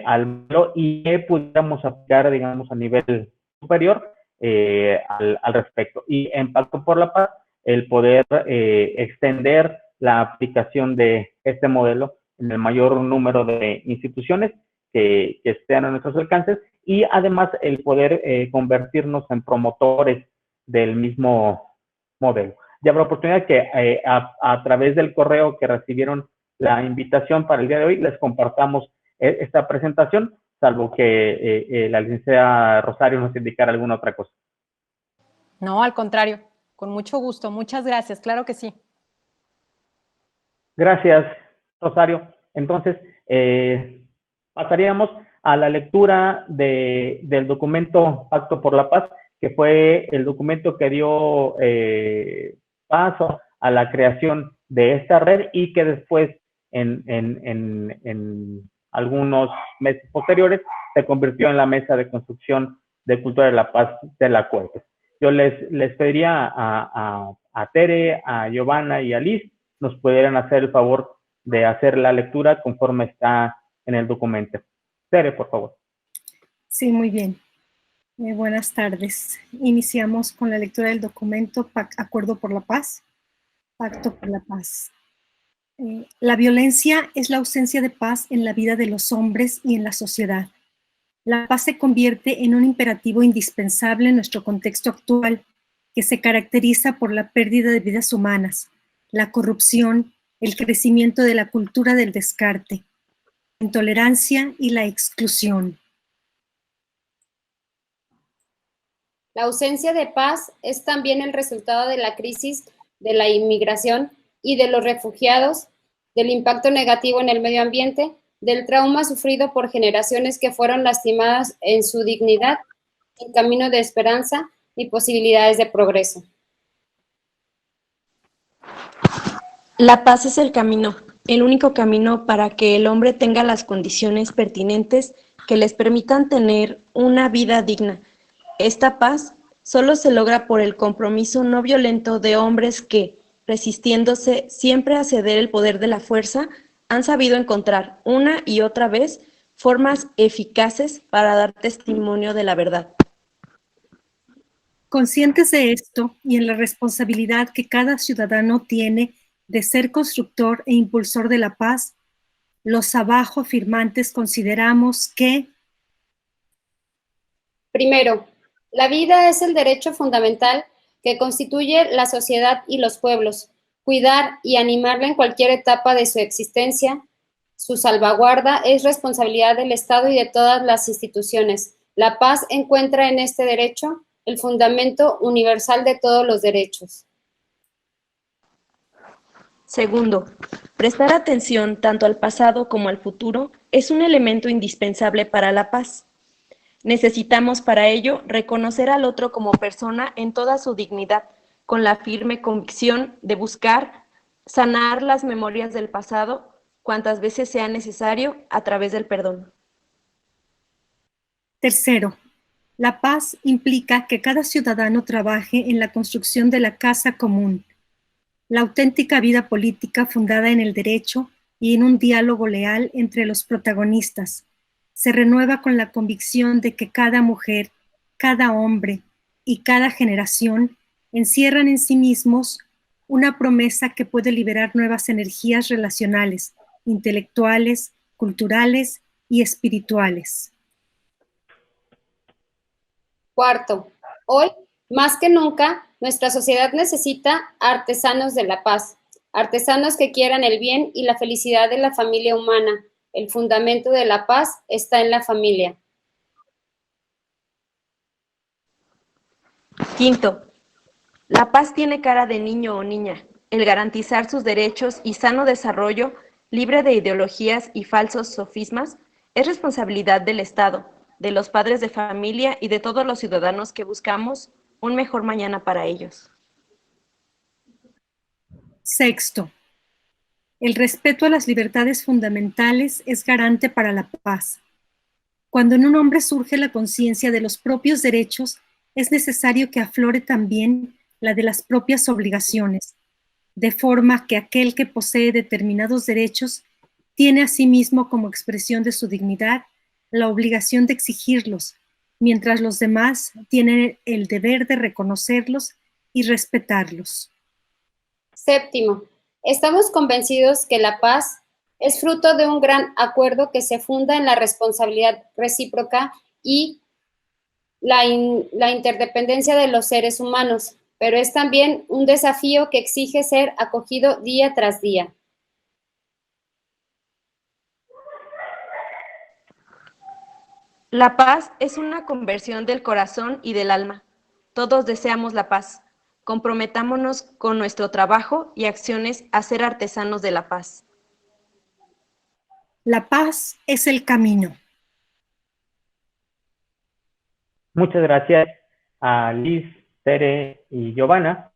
al modelo y que pudiéramos aplicar, digamos, a nivel superior al respecto. Y en Pacto por la Paz, el poder extender la aplicación de este modelo en el mayor número de instituciones que estén a nuestros alcances, y además el poder convertirnos en promotores del mismo modelo. Ya habrá oportunidad que a través del correo que recibieron la invitación para el día de hoy les compartamos esta presentación, salvo que la licenciada Rosario nos indicara alguna otra cosa. No, al contrario, con mucho gusto. Muchas gracias, claro que sí. Gracias, Rosario. Entonces, pasaríamos a la lectura del documento Pacto por la Paz, que fue el documento que dio paso a la creación de esta red y que después, en algunos meses posteriores, se convirtió en la Mesa de Construcción de Cultura de la Paz de la COEPES. Yo les pediría a Tere, a Giovanna y a Liz nos pudieran hacer el favor de hacer la lectura conforme está en el documento. Tere, por favor. Sí, muy bien. Buenas tardes. Iniciamos con la lectura del documento Acuerdo por la Paz, Pacto por la Paz. La violencia es la ausencia de paz en la vida de los hombres y en la sociedad. La paz se convierte en un imperativo indispensable en nuestro contexto actual, que se caracteriza por la pérdida de vidas humanas, la corrupción, el crecimiento de la cultura del descarte, la intolerancia y la exclusión. La ausencia de paz es también el resultado de la crisis de la inmigración y de los refugiados, del impacto negativo en el medio ambiente, del trauma sufrido por generaciones que fueron lastimadas en su dignidad, en camino de esperanza y posibilidades de progreso. La paz es el camino, el único camino para que el hombre tenga las condiciones pertinentes que les permitan tener una vida digna. Esta paz solo se logra por el compromiso no violento de hombres que, resistiéndose siempre a ceder el poder de la fuerza, han sabido encontrar una y otra vez formas eficaces para dar testimonio de la verdad. Conscientes de esto y en la responsabilidad que cada ciudadano tiene de ser constructor e impulsor de la paz, los abajo firmantes consideramos que: primero, la vida es el derecho fundamental que constituye la sociedad y los pueblos. Cuidar y animarla en cualquier etapa de su existencia, su salvaguarda es responsabilidad del Estado y de todas las instituciones. La paz encuentra en este derecho el fundamento universal de todos los derechos. Segundo, prestar atención tanto al pasado como al futuro es un elemento indispensable para la paz. Necesitamos para ello reconocer al otro como persona en toda su dignidad, con la firme convicción de buscar sanar las memorias del pasado cuantas veces sea necesario a través del perdón. Tercero, la paz implica que cada ciudadano trabaje en la construcción de la casa común, la auténtica vida política fundada en el derecho y en un diálogo leal entre los protagonistas. Se renueva con la convicción de que cada mujer, cada hombre y cada generación encierran en sí mismos una promesa que puede liberar nuevas energías relacionales, intelectuales, culturales y espirituales. Cuarto, hoy, más que nunca, nuestra sociedad necesita artesanos de la paz, artesanos que quieran el bien y la felicidad de la familia humana. El fundamento de la paz está en la familia. Quinto, la paz tiene cara de niño o niña. El garantizar sus derechos y sano desarrollo, libre de ideologías y falsos sofismas, es responsabilidad del Estado, de los padres de familia y de todos los ciudadanos que buscamos un mejor mañana para ellos. Sexto, el respeto a las libertades fundamentales es garante para la paz. Cuando en un hombre surge la conciencia de los propios derechos, es necesario que aflore también la de las propias obligaciones, de forma que aquel que posee determinados derechos tiene a sí mismo como expresión de su dignidad la obligación de exigirlos, mientras los demás tienen el deber de reconocerlos y respetarlos. Séptimo, estamos convencidos que la paz es fruto de un gran acuerdo que se funda en la responsabilidad recíproca y la interdependencia de los seres humanos, pero es también un desafío que exige ser acogido día tras día. La paz es una conversión del corazón y del alma. Todos deseamos la paz. Comprometámonos con nuestro trabajo y acciones a ser artesanos de la paz. La paz es el camino. Muchas gracias a Liz, Tere y Giovanna.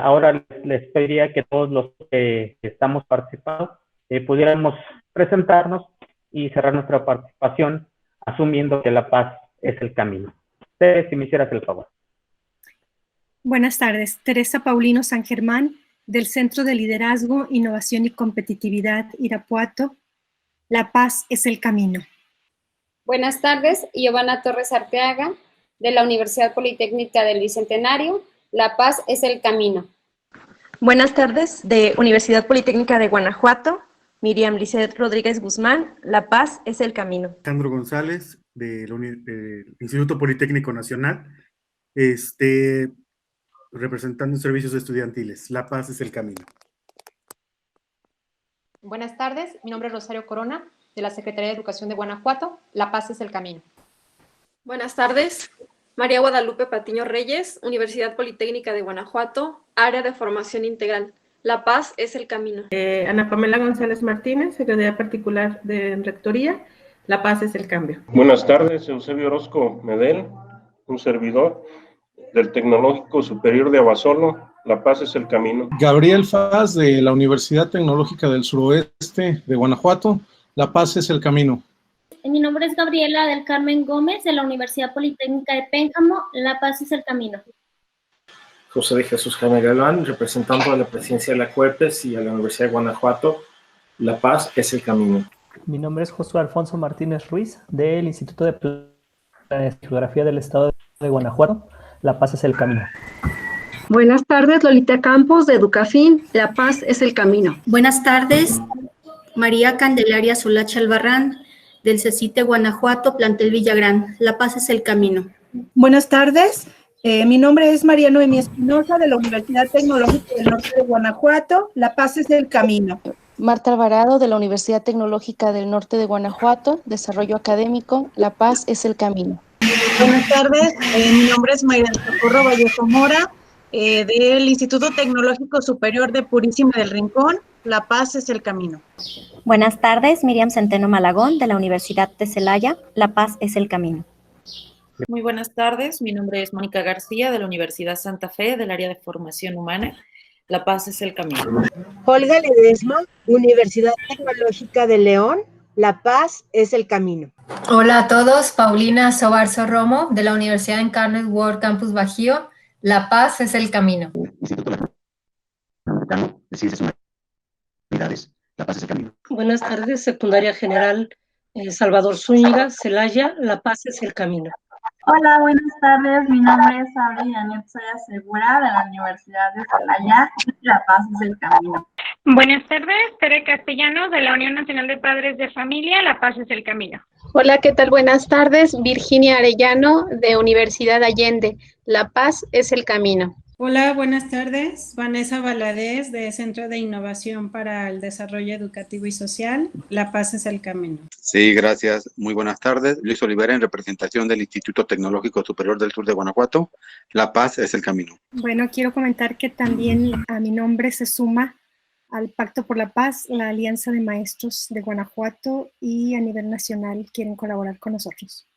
Ahora les pediría que todos los que estamos participando pudiéramos presentarnos y cerrar nuestra participación asumiendo que la paz es el camino. Tere, si me hicieras el favor. Buenas tardes. Teresa Paulino San Germán, del Centro de Liderazgo, Innovación y Competitividad, Irapuato. La paz es el camino. Buenas tardes, Giovanna Torres Arteaga, de la Universidad Politécnica del Bicentenario. La paz es el camino. Buenas tardes, de Universidad Politécnica de Guanajuato. Miriam Lisset Rodríguez Guzmán, La paz es el camino. Alejandro González, del Instituto Politécnico Nacional, representando servicios estudiantiles. La paz es el camino. Buenas tardes, mi nombre es Rosario Corona, de la Secretaría de Educación de Guanajuato. La paz es el camino. Buenas tardes, María Guadalupe Patiño Reyes, Universidad Politécnica de Guanajuato, área de formación integral. La paz es el camino. Ana Pamela González Martínez, Secretaría Particular de Rectoría. La paz es el cambio. Buenas tardes, Eusebio Orozco Medel, un servidor del Tecnológico Superior de Abasolo. La paz es el camino. Gabriel Faz, de la Universidad Tecnológica del Suroeste de Guanajuato. La paz es el camino. Mi nombre es Gabriela del Carmen Gómez, de la Universidad Politécnica de Pénjamo. La paz es el camino. José de Jesús Jaime Galán, representando a la presidencia de la CUEPES y a la Universidad de Guanajuato. La paz es el camino. Mi nombre es Josué Alfonso Martínez Ruiz, del Instituto de Planeación y Geografía del Estado de Guanajuato. La paz es el camino. Buenas tardes, Lolita Campos, de Educafin. La paz es el camino. Buenas tardes, María Candelaria Solache Albarrán, del CECITE Guanajuato, plantel Villagrán. La paz es el camino. Buenas tardes, mi nombre es María Noemí Espinosa, de la Universidad Tecnológica del Norte de Guanajuato. La paz es el camino. Marta Alvarado, de la Universidad Tecnológica del Norte de Guanajuato, Desarrollo Académico. La paz es el camino. Buenas tardes, mi nombre es Mayra Socorro Vallejo Mora, del Instituto Tecnológico Superior de Purísima del Rincón. La paz es el camino. Buenas tardes, Miriam Centeno Malagón, de la Universidad de Celaya. La paz es el camino. Muy buenas tardes, mi nombre es Mónica García de la Universidad Santa Fe del área de formación humana. La paz es el camino. Olga Ledesma, Universidad Tecnológica de León. La paz es el camino. Hola a todos, Paulina Sobarzo Romo de la Universidad Incarnate World Campus Bajío. La paz es el camino. De Ciencias Humanidades. La paz es el camino. Buenas tardes, Secundaria General Salvador Zúñiga, Celaya. La paz es el camino. Hola, buenas tardes. Mi nombre es Adri Janet Soya Segura de la Universidad de Celaya. La paz es el camino. Buenas tardes, Tere Castellanos de la Unión Nacional de Padres de Familia. La paz es el camino. Hola, ¿qué tal? Buenas tardes. Virginia Arellano de Universidad Allende. La paz es el camino. Hola, buenas tardes. Vanessa Valadez de Centro de Innovación para el Desarrollo Educativo y Social. La paz es el camino. Sí, gracias. Muy buenas tardes. Luis Olivera en representación del Instituto Tecnológico Superior del Sur de Guanajuato. La paz es el camino. Bueno, quiero comentar que también a mi nombre se suma al Pacto por la Paz, la Alianza de Maestros de Guanajuato, y a nivel nacional quieren colaborar con nosotros.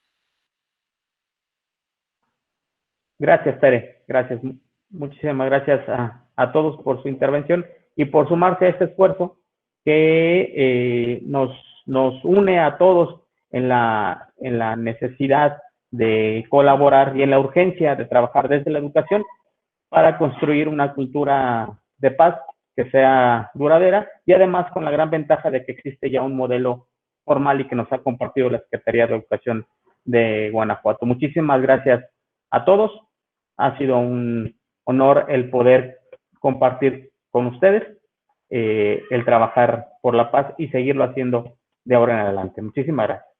Gracias, Tere. Gracias. Muchísimas gracias a todos por su intervención y por sumarse a este esfuerzo que nos une a todos en la necesidad de colaborar y en la urgencia de trabajar desde la educación para construir una cultura de paz que sea duradera y además con la gran ventaja de que existe ya un modelo formal y que nos ha compartido la Secretaría de Educación de Guanajuato. Muchísimas gracias a todos. Ha sido un honor el poder compartir con ustedes el trabajar por la paz y seguirlo haciendo de ahora en adelante. Muchísimas gracias.